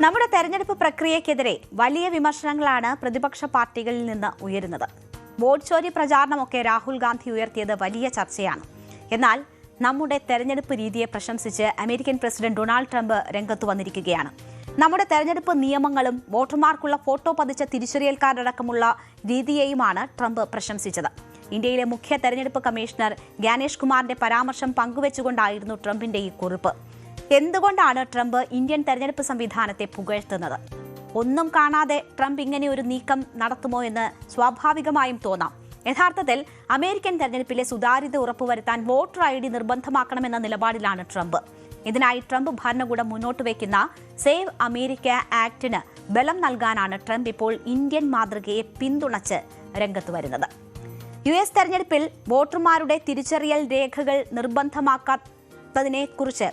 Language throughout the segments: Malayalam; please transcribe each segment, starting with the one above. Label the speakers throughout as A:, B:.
A: നമ്മുടെ തെരഞ്ഞെടുപ്പ് പ്രക്രിയക്കെതിരെ വലിയ വിമർശനങ്ങളാണ് പ്രതിപക്ഷ പാർട്ടികളിൽ നിന്ന് ഉയരുന്നത്. വോട്ട് ചോരി പ്രചാരണമൊക്കെ രാഹുൽ ഗാന്ധി ഉയർത്തിയത് വലിയ ചർച്ചയാണ്. എന്നാൽ നമ്മുടെ തെരഞ്ഞെടുപ്പ് രീതിയെ പ്രശംസിച്ച് അമേരിക്കൻ പ്രസിഡന്റ് ഡൊണാൾഡ് ട്രംപ് രംഗത്ത് വന്നിരിക്കുകയാണ്. നമ്മുടെ തെരഞ്ഞെടുപ്പ് നിയമങ്ങളും വോട്ടർമാർക്കുള്ള ഫോട്ടോ പതിച്ച തിരിച്ചറിയൽ കാർഡ് അടക്കമുള്ള രീതിയെയുമാണ് ട്രംപ് പ്രശംസിച്ചത്. ഇന്ത്യയിലെ മുഖ്യ തെരഞ്ഞെടുപ്പ് കമ്മീഷണർ ഗ്യാനേഷ് കുമാറിന്റെ പരാമർശം പങ്കുവെച്ചുകൊണ്ടായിരുന്നു ട്രംപിന്റെ ഈ കുറിപ്പ്. എന്തുകൊണ്ടാണ് ട്രംപ് ഇന്ത്യൻ തെരഞ്ഞെടുപ്പ് സംവിധാനത്തെ പുകഴ്ത്തുന്നത്? ഒന്നും കാണാതെ ട്രംപ് ഇങ്ങനെ ഒരു നീക്കം നടത്തുമോ എന്ന് സ്വാഭാവികമായും തോന്നാം. യഥാർത്ഥത്തിൽ അമേരിക്കൻ തെരഞ്ഞെടുപ്പിലെ സുതാര്യത ഉറപ്പുവരുത്താൻ വോട്ടർ ID നിർബന്ധമാക്കണമെന്ന നിലപാടിലാണ് ട്രംപ്. ഇതിനായി ട്രംപ് ഭരണകൂടം മുന്നോട്ട് വയ്ക്കുന്ന സേവ് അമേരിക്ക ആക്ടിന് ബലം നൽകാനാണ് ട്രംപ് ഇപ്പോൾ ഇന്ത്യൻ മാതൃകയെ പിന്തുണച്ച് രംഗത്ത് വരുന്നത്. US തെരഞ്ഞെടുപ്പിൽ വോട്ടർമാരുടെ തിരിച്ചറിയൽ രേഖകൾ നിർബന്ധമാക്കാത്തതിനെക്കുറിച്ച്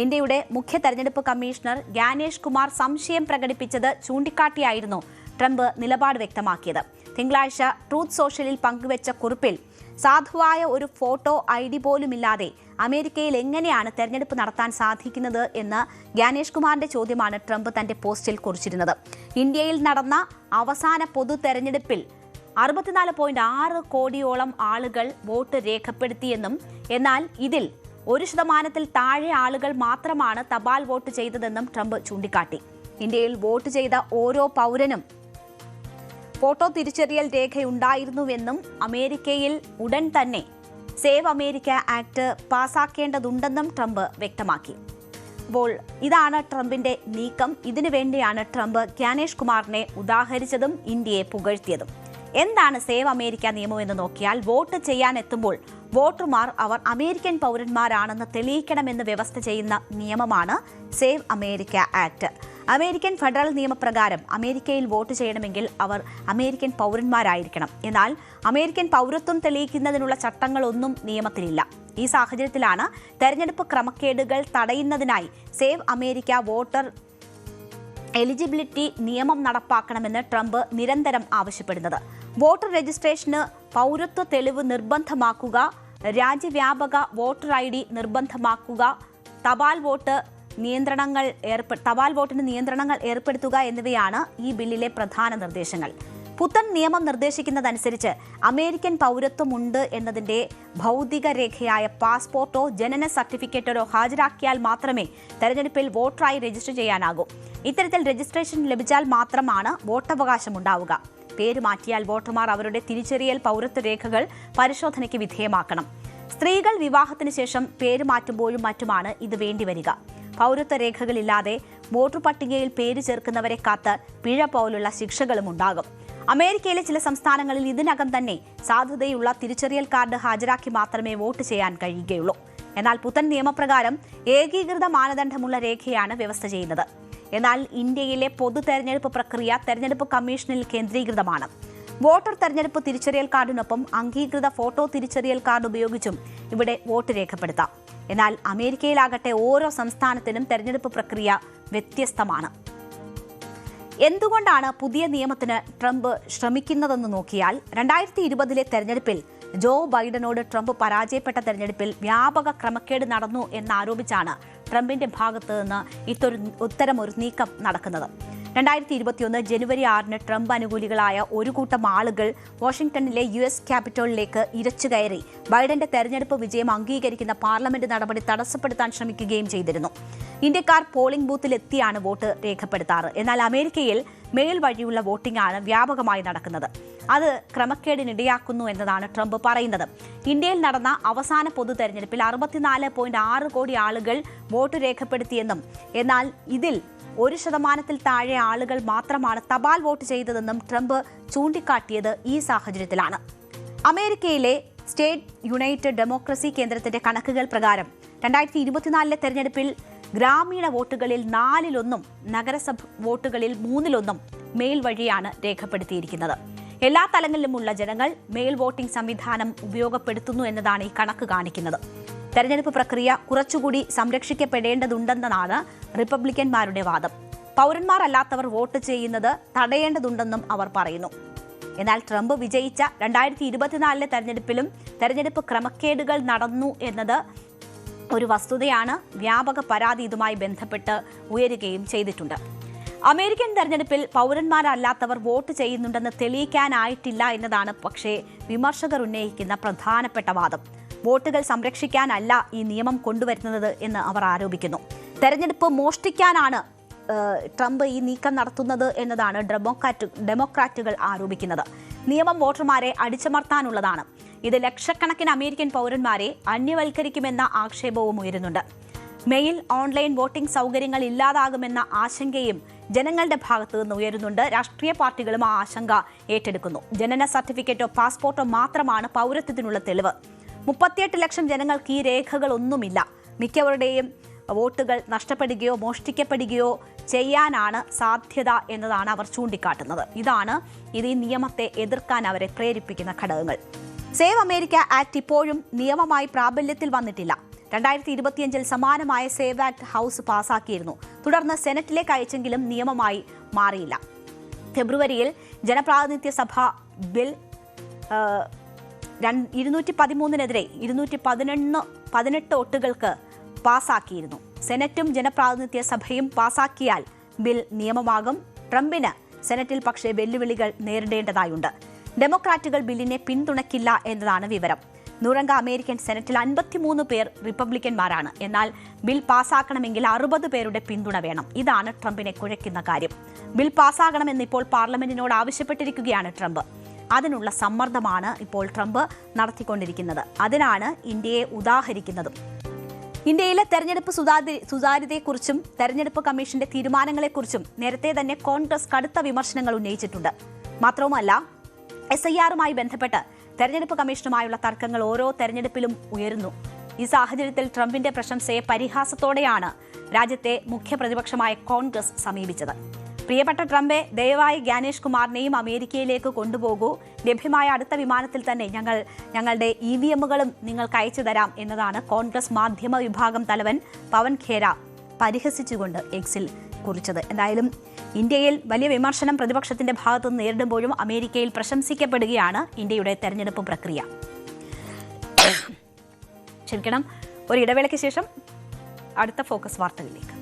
A: ഇന്ത്യയുടെ മുഖ്യ തെരഞ്ഞെടുപ്പ് കമ്മീഷണർ ഗ്യാനേഷ് കുമാർ സംശയം പ്രകടിപ്പിച്ചത് ചൂണ്ടിക്കാട്ടിയായിരുന്നു ട്രംപ് നിലപാട് വ്യക്തമാക്കിയത്. തിങ്കളാഴ്ച ട്രൂത്ത് സോഷ്യലിൽ പങ്കുവച്ച കുറിപ്പിൽ സാധുവായ ഒരു ഫോട്ടോ ID പോലുമില്ലാതെ അമേരിക്കയിൽ എങ്ങനെയാണ് തെരഞ്ഞെടുപ്പ് നടത്താൻ സാധിക്കുന്നത് എന്ന ഗ്യാനേഷ് കുമാറിന്റെ ചോദ്യമാണ് ട്രംപ് തന്റെ പോസ്റ്റിൽ കുറിച്ചിരുന്നത്. ഇന്ത്യയിൽ നടന്ന അവസാന പൊതു തെരഞ്ഞെടുപ്പിൽ 64.6 കോടിയോളം ആളുകൾ വോട്ട് രേഖപ്പെടുത്തിയെന്നും എന്നാൽ ഇതിൽ 1% താഴെ ആളുകൾ മാത്രമാണ് തപാൽ വോട്ട് ചെയ്തതെന്നും ട്രംപ് ചൂണ്ടിക്കാട്ടി. ഇന്ത്യയിൽ വോട്ട് ചെയ്ത ഓരോ പൗരനും ഫോട്ടോ തിരിച്ചറിയൽ രേഖയുണ്ടായിരുന്നുവെന്നും അമേരിക്കയിൽ ഉടൻ തന്നെ സേവ് അമേരിക്ക ആക്ട് പാസാക്കേണ്ടതുണ്ടെന്നും ട്രംപ് വ്യക്തമാക്കി. അപ്പോൾ ഇതാണ് ട്രംപിന്റെ നീക്കം. ഇതിനു വേണ്ടിയാണ് ട്രംപ് ഗ്യാനേഷ് കുമാറിനെ ഉദാഹരിച്ചതും ഇന്ത്യയെ പുകഴ്ത്തിയതും. എന്താണ് സേവ് അമേരിക്ക നിയമം എന്ന് നോക്കിയാൽ, വോട്ട് ചെയ്യാൻ എത്തുമ്പോൾ വോട്ടർമാർ അവർ അമേരിക്കൻ പൗരന്മാരാണെന്ന് തെളിയിക്കണമെന്ന് വ്യവസ്ഥ ചെയ്യുന്ന നിയമമാണ് save America act. American federal നിയമപ്രകാരം അമേരിക്കയിൽ വോട്ട് ചെയ്യണമെങ്കിൽ അവർ അമേരിക്കൻ പൗരന്മാരായിരിക്കണം. എന്നാൽ അമേരിക്കൻ പൗരത്വം തെളിയിക്കുന്നതിനുള്ള ചട്ടങ്ങളൊന്നും നിയമത്തിലില്ല. ഈ സാഹചര്യത്തിലാണ് തെരഞ്ഞെടുപ്പ് ക്രമക്കേടുകൾ തടയുന്നതിനായി സേവ് അമേരിക്ക വോട്ടർ എലിജിബിലിറ്റി നിയമം നടപ്പാക്കണമെന്ന് ട്രംപ് നിരന്തരം ആവശ്യപ്പെടുന്നത്. വോട്ടർ രജിസ്ട്രേഷന് പൗരത്വ തെളിവ് നിർബന്ധമാക്കുക, രാജ്യവ്യാപക വോട്ടർ ID നിർബന്ധമാക്കുക, തപാൽ വോട്ടിന് നിയന്ത്രണങ്ങൾ ഏർപ്പെടുത്തുക എന്നിവയാണ് ഈ ബില്ലിലെ പ്രധാന നിർദ്ദേശങ്ങൾ. പുത്തൻ നിയമം നിർദ്ദേശിക്കുന്നതനുസരിച്ച് അമേരിക്കൻ പൗരത്വമുണ്ട് എന്നതിന്റെ ഭൗതിക രേഖയായ പാസ്പോർട്ടോ ജനന സർട്ടിഫിക്കറ്റോ ഹാജരാക്കിയാൽ മാത്രമേ തെരഞ്ഞെടുപ്പിൽ വോട്ടറായി രജിസ്റ്റർ ചെയ്യാനാകൂ. ഇത്തരത്തിൽ രജിസ്ട്രേഷൻ ലഭിച്ചാൽ മാത്രമാണ് വോട്ടവകാശം ഉണ്ടാവുക. പേര് മാറ്റിയാൽ വോട്ടർമാർ അവരുടെ തിരിച്ചറിയൽ പൗരത്വ രേഖകൾ പരിശോധനയ്ക്ക് വിധേയമാക്കണം. സ്ത്രീകൾ വിവാഹത്തിന് ശേഷം പേര് മാറ്റുമ്പോഴും മറ്റുമാണ് ഇത് വേണ്ടിവരിക. പൗരത്വ രേഖകളില്ലാതെ വോട്ടർ പട്ടികയിൽ പേര് ചേർക്കുന്നവരെ കാത്ത് പിഴ പോലുള്ള ശിക്ഷകളും ഉണ്ടാകും. അമേരിക്കയിലെ ചില സംസ്ഥാനങ്ങളിൽ ഇതിനകം തന്നെ സാധുതയുള്ള തിരിച്ചറിയൽ കാർഡ് ഹാജരാക്കി മാത്രമേ വോട്ട് ചെയ്യാൻ കഴിയുകയുള്ളൂ. എന്നാൽ പുത്തൻ നിയമപ്രകാരം ഏകീകൃത മാനദണ്ഡമുള്ള രേഖയാണ് വ്യവസ്ഥ ചെയ്യുന്നത്. എന്നാൽ ഇന്ത്യയിലെ പൊതു തെരഞ്ഞെടുപ്പ് പ്രക്രിയ തെരഞ്ഞെടുപ്പ് കമ്മീഷനിൽ കേന്ദ്രീകൃതമാണ്. വോട്ടർ തെരഞ്ഞെടുപ്പ് തിരിച്ചറിയൽ കാർഡിനൊപ്പം അംഗീകൃത ഫോട്ടോ തിരിച്ചറിയൽ കാർഡ് ഉപയോഗിച്ചും ഇവിടെ വോട്ട് രേഖപ്പെടുത്താം. എന്നാൽ അമേരിക്കയിലാകട്ടെ ഓരോ സംസ്ഥാനത്തിനും തെരഞ്ഞെടുപ്പ് പ്രക്രിയ വ്യത്യസ്തമാണ്. എന്തുകൊണ്ടാണ് പുതിയ നിയമത്തിന് ട്രംപ് ശ്രമിക്കുന്നതെന്ന് നോക്കിയാൽ, 2020 തെരഞ്ഞെടുപ്പിൽ ജോ ബൈഡനോട് ട്രംപ് പരാജയപ്പെട്ട തെരഞ്ഞെടുപ്പിൽ വ്യാപക ക്രമക്കേട് നടന്നു എന്നാരോപിച്ചാണ് ട്രംപിന്റെ ഭാഗത്ത് നിന്ന് ഇത്തരം ഒരു നീക്കം നടക്കുന്നത്. 2021 ജനുവരി 6 ട്രംപ് അനുകൂലികളായ ഒരു കൂട്ടം ആളുകൾ വാഷിംഗ്ടണിലെ US ക്യാപിറ്റോളിലേക്ക് ഇരച്ചുകയറി ബൈഡന്റെ തെരഞ്ഞെടുപ്പ് വിജയം അംഗീകരിക്കുന്ന പാർലമെന്റ് നടപടി തടസ്സപ്പെടുത്താൻ ശ്രമിക്കുകയും ചെയ്തിരുന്നു. ഇന്ത്യക്കാർ പോളിംഗ് ബൂത്തിലെത്തിയാണ് വോട്ട് രേഖപ്പെടുത്താറ്. എന്നാൽ അമേരിക്കയിൽ മെയിൽ വഴിയുള്ള വോട്ടിംഗ് ആണ് വ്യാപകമായി നടക്കുന്നത്. അത് ക്രമക്കേടിനിടയാക്കുന്നു എന്നതാണ് ട്രംപ് പറയുന്നത്. ഇന്ത്യയിൽ നടന്ന അവസാന പൊതു തെരഞ്ഞെടുപ്പിൽ 64.6 കോടി ആളുകൾ വോട്ട് രേഖപ്പെടുത്തിയെന്നും എന്നാൽ ഇതിൽ 1% താഴെ ആളുകൾ മാത്രമാണ് തപാൽ വോട്ട് ചെയ്തതെന്നും ട്രംപ് ചൂണ്ടിക്കാട്ടിയത് ഈ സാഹചര്യത്തിലാണ്. അമേരിക്കയിലെ സ്റ്റേറ്റ് യുണൈറ്റഡ് ഡെമോക്രസി കേന്ദ്രത്തിന്റെ കണക്കുകൾ പ്രകാരം 2024 തെരഞ്ഞെടുപ്പിൽ ഗ്രാമീണ വോട്ടുകളിൽ 4/1, നഗരസഭ വോട്ടുകളിൽ 3/1 മെയിൽ വഴിയാണ് രേഖപ്പെടുത്തിയിരിക്കുന്നത്. എല്ലാ തലങ്ങളിലുമുള്ള ജനങ്ങൾ മെയിൽ വോട്ടിംഗ് സംവിധാനം ഉപയോഗപ്പെടുത്തുന്നു എന്നതാണ് ഈ കണക്ക് കാണിക്കുന്നത്. തെരഞ്ഞെടുപ്പ് പ്രക്രിയ കുറച്ചുകൂടി സംരക്ഷിക്കപ്പെടേണ്ടതുണ്ടെന്നാണ് റിപ്പബ്ലിക്കന്മാരുടെ വാദം. പൗരന്മാർ അല്ലാത്തവർ വോട്ട് ചെയ്യുന്നത് തടയേണ്ടതുണ്ടെന്നും അവർ പറയുന്നു. എന്നാൽ ട്രംപ് വിജയിച്ച 2024 തെരഞ്ഞെടുപ്പിലും തെരഞ്ഞെടുപ്പ് ക്രമക്കേടുകൾ നടന്നു എന്നത് ഒരു വസ്തുതയാണ്. വ്യാപക പരാതി ഇതുമായി ബന്ധപ്പെട്ട് ഉയരുകയും ചെയ്തിട്ടുണ്ട്. അമേരിക്കൻ തെരഞ്ഞെടുപ്പിൽ പൗരന്മാരല്ലാത്തവർ വോട്ട് ചെയ്യുന്നുണ്ടെന്ന് തെളിയിക്കാനായിട്ടില്ല എന്നതാണ് പക്ഷേ വിമർശകർ ഉന്നയിക്കുന്ന പ്രധാനപ്പെട്ട വാദം. വോട്ടുകൾ സംരക്ഷിക്കാനല്ല ഈ നിയമം കൊണ്ടുവരുന്നത് എന്ന് അവർ ആരോപിക്കുന്നു. തെരഞ്ഞെടുപ്പ് മോഷ്ടിക്കാനാണ് ട്രംപ് ഈ നീക്കം നടത്തുന്നത് എന്നതാണ് ഡെമോക്രാറ്റുകൾ ആരോപിക്കുന്നത്. നിയമം വോട്ടർമാരെ അടിച്ചമർത്താനുള്ളതാണ്. ഇത് ലക്ഷക്കണക്കിന് അമേരിക്കൻ പൗരന്മാരെ അന്യവൽക്കരിക്കുമെന്ന ആക്ഷേപവും ഉയരുന്നുണ്ട്. മെയിൽ, ഓൺലൈൻ വോട്ടിംഗ് സൗകര്യങ്ങൾ ഇല്ലാതാകുമെന്ന ആശങ്കയും ജനങ്ങളുടെ ഭാഗത്തു നിന്ന് ഉയരുന്നുണ്ട്. രാഷ്ട്രീയ പാർട്ടികളും ആ ആശങ്ക ഏറ്റെടുക്കുന്നു. ജനന സർട്ടിഫിക്കറ്റോ പാസ്പോർട്ടോ മാത്രമാണ് പൗരത്വത്തിനുള്ള തെളിവ്. 38 ലക്ഷം ജനങ്ങൾക്ക് ഈ രേഖകളൊന്നുമില്ല. മിക്കവരുടെയും വോട്ടുകൾ നഷ്ടപ്പെടുകയോ മോഷ്ടിക്കപ്പെടുകയോ ചെയ്യാനാണ് സാധ്യത എന്നതാണ് അവർ ചൂണ്ടിക്കാട്ടുന്നത്. ഇത് ഈ നിയമത്തെ എതിർക്കാൻ അവരെ പ്രേരിപ്പിക്കുന്ന ഘടകങ്ങൾ. സേവ് അമേരിക്ക ആക്ട് ഇപ്പോഴും നിയമമായി പ്രാബല്യത്തിൽ വന്നിട്ടില്ല. 2025 സമാനമായ സേവ് ആക്ട് ഹൗസ് പാസാക്കിയിരുന്നു. തുടർന്ന് സെനറ്റിലേക്ക് അയച്ചെങ്കിലും നിയമമായി മാറിയില്ല. ഫെബ്രുവരിയിൽ ജനപ്രാതിനിധ്യ സഭ ബിൽ 213-നെതിരെ 218 വോട്ടുകൾക്ക് പാസാക്കിയിരുന്നു. സെനറ്റും ജനപ്രാതിനിധ്യ സഭയും പാസാക്കിയാൽ ബിൽ നിയമമാകും. ട്രംപിന് സെനറ്റിൽ പക്ഷേ വെല്ലുവിളികൾ നേരിടേണ്ടതായുണ്ട്. ഡെമോക്രാറ്റുകൾ ബില്ലിനെ പിന്തുണയ്ക്കില്ല എന്നതാണ് വിവരം. 100 അമേരിക്കൻ സെനറ്റിൽ 53 പേർ റിപ്പബ്ലിക്കന്മാരാണ്. എന്നാൽ ബിൽ പാസ്സാക്കണമെങ്കിൽ 60 പേരുടെ പിന്തുണ വേണം. ഇതാണ് ട്രംപിനെ കുഴയ്ക്കുന്ന കാര്യം. ബിൽ പാസ്സാകണമെന്ന് ഇപ്പോൾ പാർലമെന്റിനോട് ആവശ്യപ്പെട്ടിരിക്കുകയാണ് ട്രംപ്. അതിനുള്ള സമ്മർദ്ദമാണ് ഇപ്പോൾ ട്രംപ് നടത്തിക്കൊണ്ടിരിക്കുന്നത്. അതിനാണ് ഇന്ത്യയെ ഉദാഹരിക്കുന്നതും. ഇന്ത്യയിലെ തെരഞ്ഞെടുപ്പ് സുതാര്യതയെക്കുറിച്ചും തെരഞ്ഞെടുപ്പ് കമ്മീഷന്റെ തീരുമാനങ്ങളെക്കുറിച്ചും നേരത്തെ തന്നെ കോൺഗ്രസ് കടുത്ത വിമർശനങ്ങൾ ഉന്നയിച്ചിട്ടുണ്ട്. മാത്രവുമല്ല, SIR-മായി ബന്ധപ്പെട്ട് തെരഞ്ഞെടുപ്പ് കമ്മീഷനുമായുള്ള തർക്കങ്ങൾ ഓരോ തെരഞ്ഞെടുപ്പിലും ഉയരുന്നു. ഈ സാഹചര്യത്തിൽ ട്രംപിന്റെ പ്രശംസയെ പരിഹാസത്തോടെയാണ് രാജ്യത്തെ മുഖ്യ പ്രതിപക്ഷമായ കോൺഗ്രസ് സമീപിച്ചത്. പ്രിയപ്പെട്ട ട്രംപെ, ദയവായി ഗ്യാനേഷ് കുമാറിനെയും അമേരിക്കയിലേക്ക് കൊണ്ടുപോകൂ. ലഭ്യമായ അടുത്ത വിമാനത്തിൽ തന്നെ ഞങ്ങളുടെ EVM-കളും നിങ്ങൾക്ക് അയച്ചു തരാം എന്നതാണ് കോൺഗ്രസ് മാധ്യമ വിഭാഗം തലവൻ പവൻ ഖേര പരിഹസിച്ചുകൊണ്ട് എക്സിൽ കുറിച്ചത്. എന്തായാലും ഇന്ത്യയിൽ വലിയ വിമർശനം പ്രതിപക്ഷത്തിന്റെ ഭാഗത്തുനിന്ന് നേരിടുമ്പോഴും അമേരിക്കയിൽ പ്രശംസിക്കപ്പെടുകയാണ് ഇന്ത്യയുടെ തെരഞ്ഞെടുപ്പ് പ്രക്രിയ. ക്ഷമിക്കണം, ഒരു ഇടവേളയ്ക്ക് ശേഷം അടുത്ത ഫോക്കസ് വാർത്തകളിലേക്ക്.